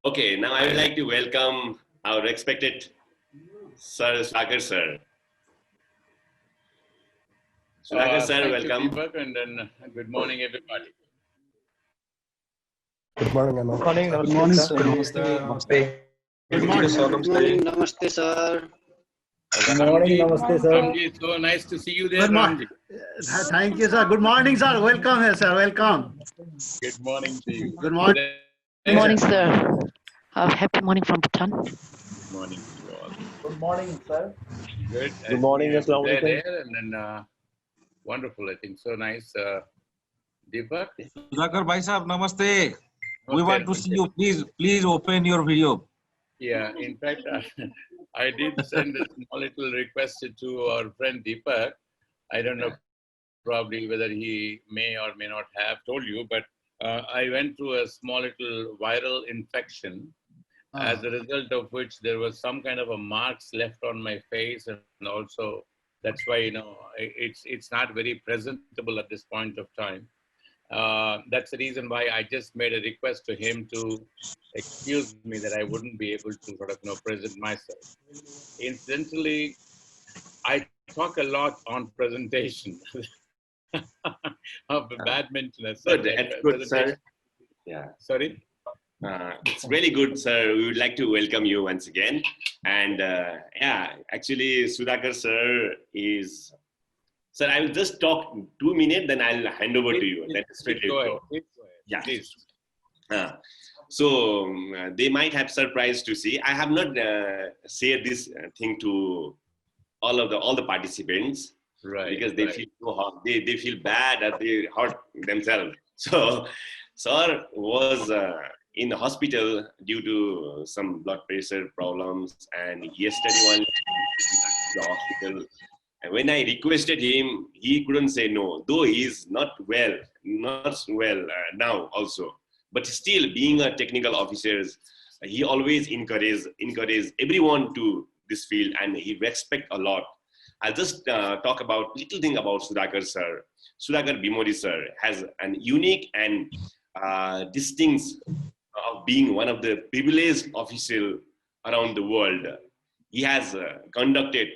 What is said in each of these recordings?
Okay, now I would like to welcome our respected Sir Sudhakar sir. Sudhakar sir, Thank welcome. you, Deepak, and then good morning, everybody. Good morning, Anna. Good morning, Namaste, Namaste. Good Good morning. morning, Namaste, sir. Good morning, Namaste, sir. Ramji, so nice to see you there, Ramji. Thank you, sir. Good morning, sir. Welcome here, sir. Welcome. Good morning to you. Good morning. Good morning, sir. Happy morning from Bhutan. Good morning to you all. Good morning, sir. Good. Good morning, There, Assalamualaikum. and then wonderful. I think so nice. Deepak. Sudhakar Bhai Sahab, namaste. We Okay, want to see you. Please open your video. Yeah, in fact, I did send a small little request to our friend Deepak. I don't know probably whether he may or may not have told you, but I went through a small little viral infection, as a result of which there was some kind of a marks left on my face, and also that's why it's not very presentable at this point of time. That's the reason why I just made a request to him to excuse me that I wouldn't be able to sort of present myself. Incidentally, I talk a lot on presentation of the badminton. Good, that's good, sir. Yeah. Sorry? It's really good, sir. We would like to welcome you once again. And yeah, actually, Sudhakar sir is... Sir, I will just talk 2 minutes, then I'll hand over to you. Then straight Go ahead. Yeah. Please. So they might have surprised to see. I have not shared this thing to all the participants, Right. because they feel so hot. They feel bad that they hurt themselves. So sir was in the hospital due to some blood pressure problems, and yesterday one the hospital. And when I requested him, he couldn't say no, though he is not well now also. But still, being a technical officer, he always encourage everyone to this field, and he respect a lot. I'll just talk about little thing about Sudhakar sir. Sudhakar Bimori sir has an unique and distinct of being one of the privileged officials around the world. He has conducted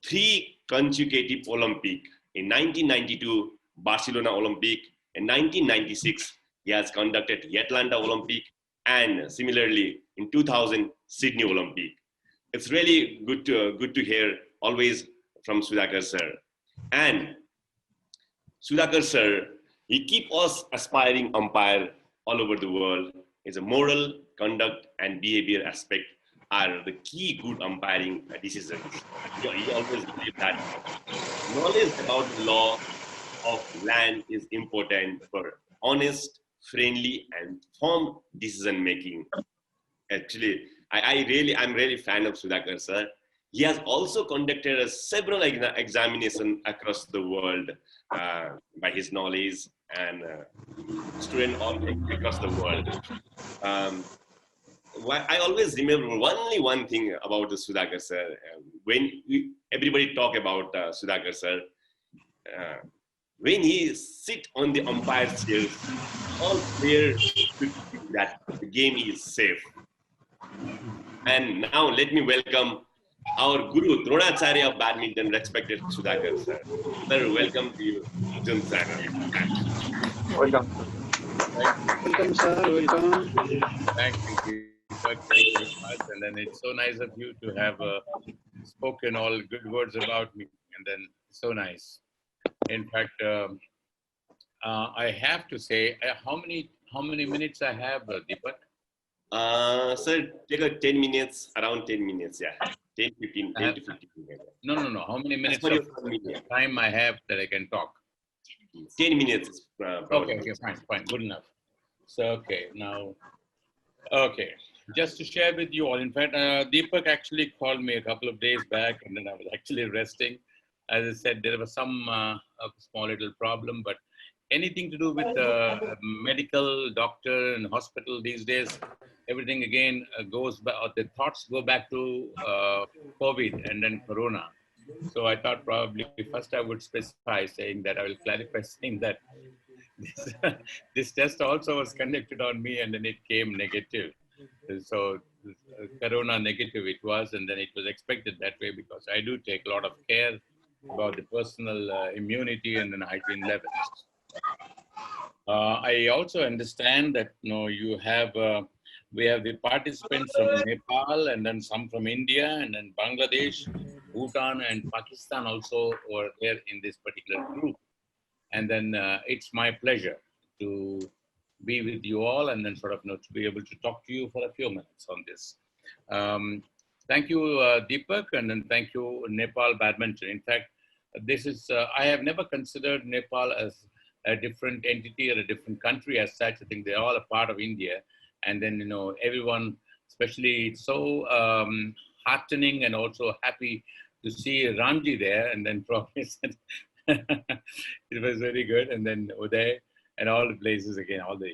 3 consecutive Olympic. In 1992, Barcelona Olympic. In 1996, he has conducted the Atlanta Olympic, and similarly in 2000, Sydney Olympic. It's really good to hear always from Sudhakar sir. And Sudhakar sir, he keep us aspiring umpire all over the world. His moral, conduct, and behavior aspect are the key good umpiring decisions. He always believe that knowledge about the law of land is important for honest, friendly, and firm decision making. Actually, I'm really fan of Sudhakar sir. He has also conducted several examinations across the world by his knowledge, and students all across the world. I always remember only one thing about the Sudhakar sir. Everybody talk about Sudhakar sir, when he sit on the umpire chair, all players should think that the game is safe. And now let me welcome our Guru, Dronacharya of badminton, respected Sudhakar sir. Sir, welcome to you, Jun sir. Welcome. Welcome, sir. Welcome. Thank you. Thank you very much. And then it's so nice of you to have spoken all good words about me. And then so nice. In fact, I have to say, how many minutes I have, Deepak? Sir, take a 10 minutes, around 10 minutes, yeah. 10 to 15 minutes. No. How many minutes of time I have that I can talk? 10 minutes. Okay, fine, good enough. So, okay, just to share with you all. In fact, Deepak actually called me a couple of days back, and then I was actually resting. As I said, there was some small little problem, but anything to do with medical, doctor, and hospital these days, everything again goes back, the thoughts go back to COVID and then Corona. So I thought probably first I would specify saying that I will clarify saying that this test also was conducted on me and then it came negative. So corona negative it was, and then it was expected that way because I do take a lot of care about the personal immunity and then hygiene levels. I also understand that you have we have the participants from Nepal and then some from India and then Bangladesh, Bhutan and Pakistan also were there in this particular group. And then it's my pleasure to be with you all and then sort of to be able to talk to you for a few minutes on this. Thank you, Deepak, and then thank you, Nepal Badminton. In fact, this is, I have never considered Nepal as a different entity or a different country as such. I think they're all a part of India. And then, everyone, especially it's so heartening and also happy to see Ramji there. And then probably it was very good. And then Uday and all the places again, all the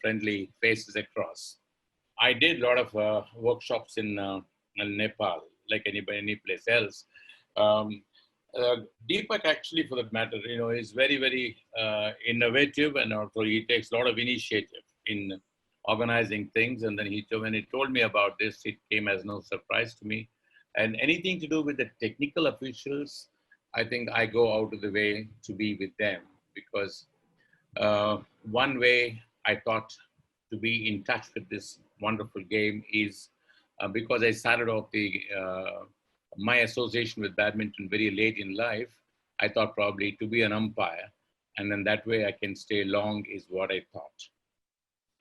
friendly faces across. I did a lot of workshops in Nepal, like any place else. Deepak actually, for that matter, is very, very innovative, and also he takes a lot of initiative in organizing things. And then when he told me about this, it came as no surprise to me. And anything to do with the technical officials, I think I go out of the way to be with them, because one way I thought to be in touch with this wonderful game is because I started off my association with badminton very late in life. I thought probably to be an umpire, and then that way I can stay long is what I thought.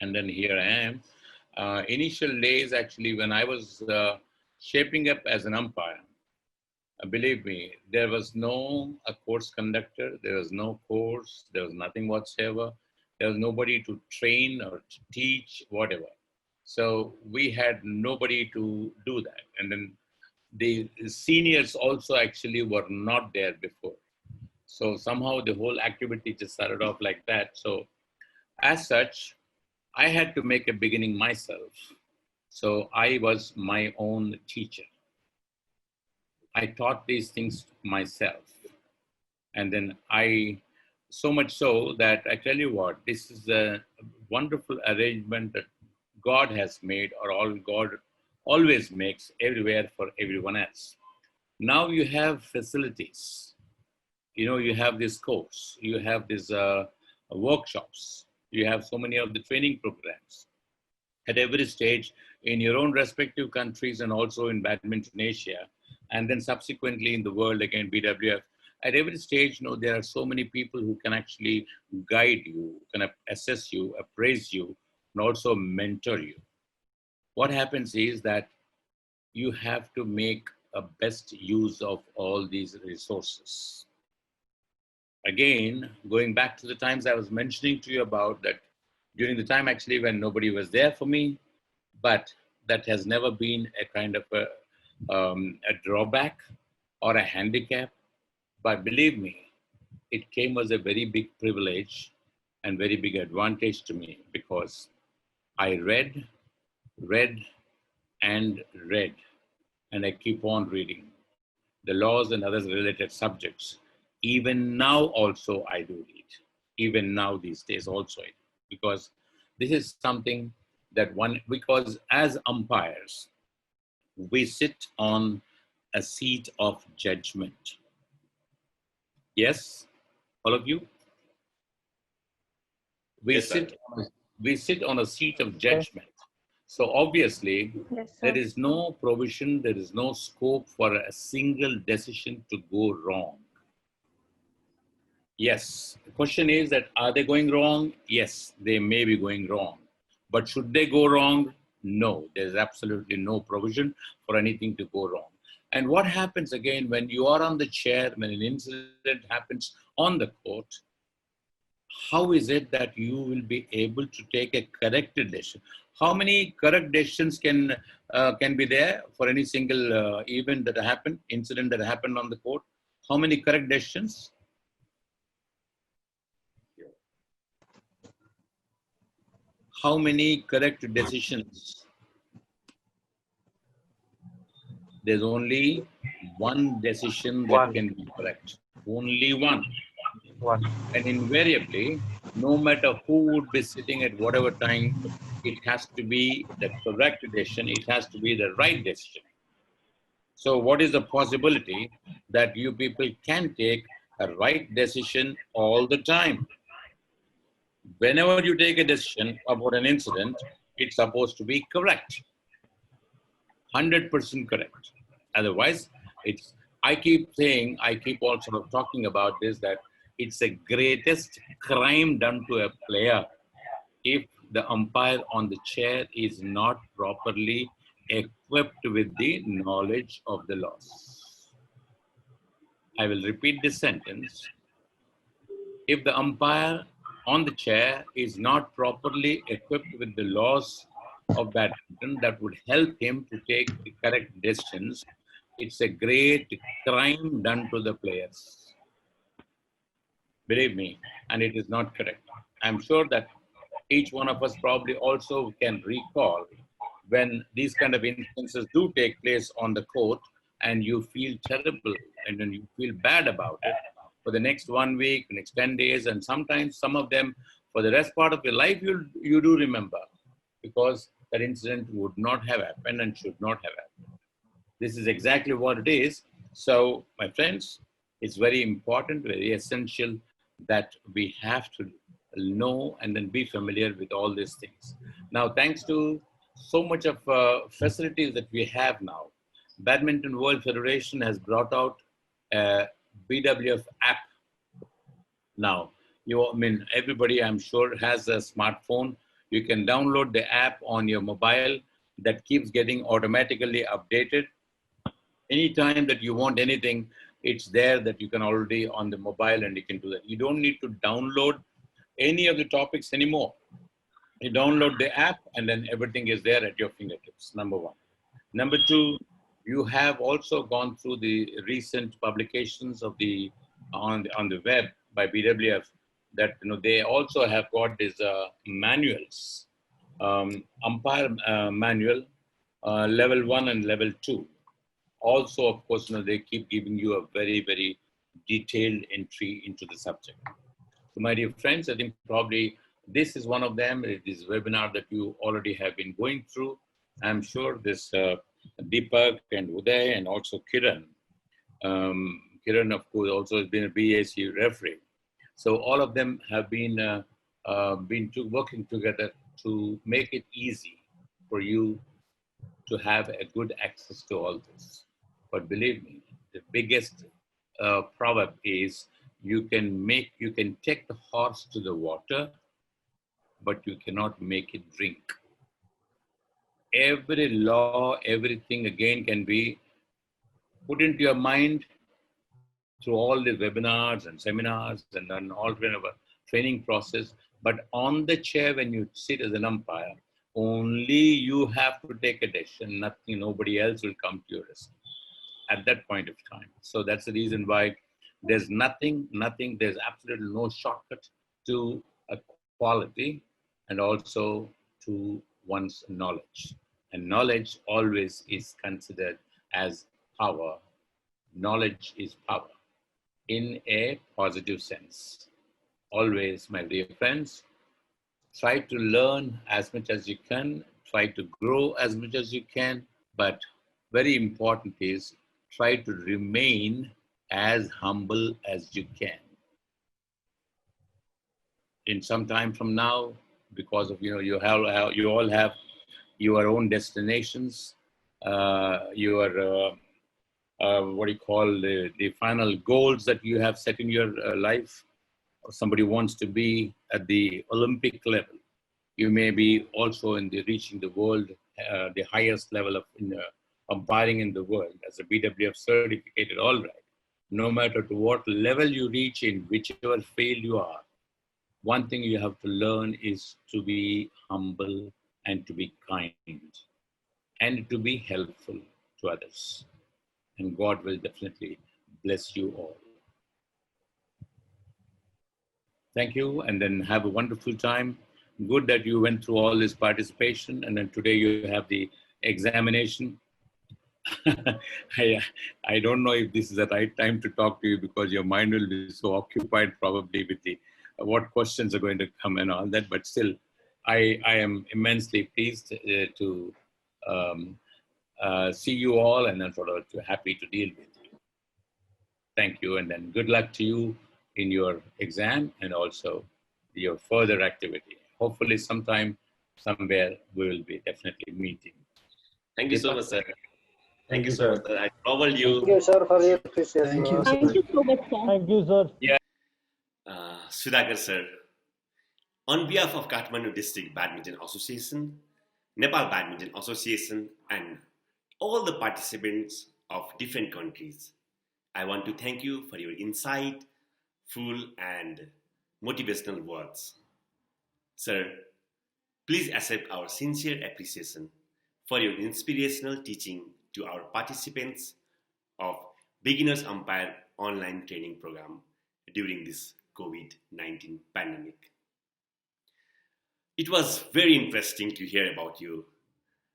And then here I am. Initial days, actually, when I was shaping up as an umpire, believe me, there was no course conductor, there was no course, there was nothing whatsoever. There was nobody to train or to teach, whatever. So we had nobody to do that. And then the seniors also actually were not there before. So somehow the whole activity just started off like that. So as such, I had to make a beginning myself. So I was my own teacher. I taught these things myself. And then so much so that I tell you what, this is a wonderful arrangement that God has made, or all God always makes everywhere for everyone else. Now you have facilities. You have this course, you have these workshops, you have so many of the training programs at every stage in your own respective countries and also in Badminton Asia, and then subsequently in the world, again, BWF. At every stage, there are so many people who can actually guide you, can assess you, appraise you, and also mentor you. What happens is that you have to make a best use of all these resources. Again, going back to the times I was mentioning to you about that, during the time actually when nobody was there for me, but that has never been a kind of a drawback or a handicap. But believe me, it came as a very big privilege and very big advantage to me, because I read, and I keep on reading the laws and other related subjects. Even now also I do read, even now these days also, because this is something that because as umpires, we sit on a seat of judgment. Yes, all of you? We sit on a seat of judgment. So obviously, there is no provision, there is no scope for a single decision to go wrong. Yes, the question is that, are they going wrong? Yes, they may be going wrong. But should they go wrong? No, there's absolutely no provision for anything to go wrong. And what happens again when you are on the chair, when an incident happens on the court, how is it that you will be able to take a corrected decision? How many correct decisions can be there for any single event that happened, incident that happened on the court? How many correct decisions? How many correct decisions? There's only one decision that can be correct. Only one. And invariably, no matter who would be sitting at whatever time, it has to be the correct decision. It has to be the right decision. So what is the possibility that you people can take a right decision all the time? Whenever you take a decision about an incident, it's supposed to be correct. 100% correct. Otherwise, I keep also talking about this, that it's the greatest crime done to a player if the umpire on the chair is not properly equipped with the knowledge of the laws. I will repeat this sentence. If the umpire on the chair is not properly equipped with the laws of badminton that would help him to take the correct decisions, it's a great crime done to the players. Believe me, and it is not correct. I'm sure that each one of us probably also can recall when these kind of instances do take place on the court and you feel terrible and then you feel bad about it for the next 1 week, next 10 days, and sometimes some of them for the rest part of your life you do remember, because that incident would not have happened and should not have happened. This is exactly what it is. So, my friends, it's very important, very essential that we have to know and then be familiar with all these things. Now, thanks to so much of facilities that we have now, Badminton World Federation has brought out a BWF app. Now, everybody I'm sure has a smartphone. You can download the app on your mobile that keeps getting automatically updated. Anytime that you want anything, it's there that you can already on the mobile and you can do that. You don't need to download any of the topics anymore. You download the app and then everything is there at your fingertips, number one. Number two, you have also gone through the recent publications of on the web by BWF that they also have got these manuals, umpire manual, level 1 and level 2. Also, of course, they keep giving you a very, very detailed entry into the subject. So, my dear friends, I think probably this is one of them. This webinar that you already have been going through. I'm sure this Deepak and Uday and also Kiran. Kiran, of course, also has been a BAC referee. So all of them have been working together to make it easy for you to have a good access to all this. But believe me, the biggest proverb is you can take the horse to the water, but you cannot make it drink. Every law, everything again can be put into your mind through all the webinars and seminars and then all kind of a training process. But on the chair, when you sit as an umpire, only you have to take a decision. Nothing, nobody else will come to your rescue at that point of time. So that's the reason why there's there's absolutely no shortcut to a quality and also to one's knowledge. And knowledge always is considered as power. Knowledge is power in a positive sense. Always, my dear friends, try to learn as much as you can, try to grow as much as you can, but very important is try to remain as humble as you can. In some time from now, because of you all have your own destinations, your what do you call the final goals that you have set in your life. Somebody wants to be at the Olympic level. You may be also in reaching the world, the highest level of umpiring in the world as a BWF certificated, all right. No matter to what level you reach in whichever field you are, one thing you have to learn is to be humble and to be kind and to be helpful to others. And God will definitely bless you all. Thank you, and then have a wonderful time. Good that you went through all this participation, and then today you have the examination. I don't know if this is the right time to talk to you because your mind will be so occupied probably with what questions are going to come and all that, but still, I am immensely pleased to see you all, and I'm sort of happy to deal with you. Thank you, and then good luck to you in your exam and also your further activity. Hopefully sometime, somewhere, we will be definitely meeting. Thank you so much, sir. Thank you so sir. much, sir. I troubled you. Thank you, sir, for your precious Thank you, words. sir. Thank you so much, sir. Thank you, sir. Sudhakar, sir. On behalf of Kathmandu District Badminton Association, Nepal Badminton Association, and all the participants of different countries, I want to thank you for your insight, full and motivational words. Sir, please accept our sincere appreciation for your inspirational teaching to our participants of Beginners Umpire online training program during this COVID-19 pandemic. It was very interesting to hear about you,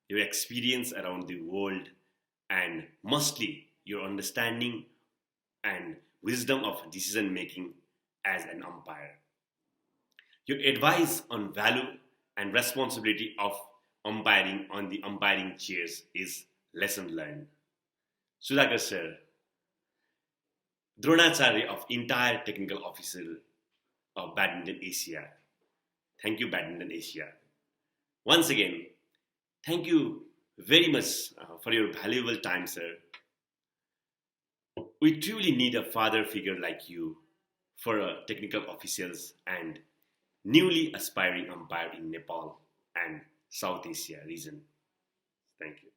your experience around the world, and mostly your understanding and wisdom of decision making as an umpire. Your advice on value and responsibility of umpiring on the umpiring chairs is lesson learned. Sudhakar sir, Dronacharya of entire technical officer of Badminton Asia. Thank you, Badminton Asia. Once again, thank you very much for your valuable time, sir. We truly need a father figure like you for technical officials and newly aspiring umpire in Nepal and South Asia region. Thank you.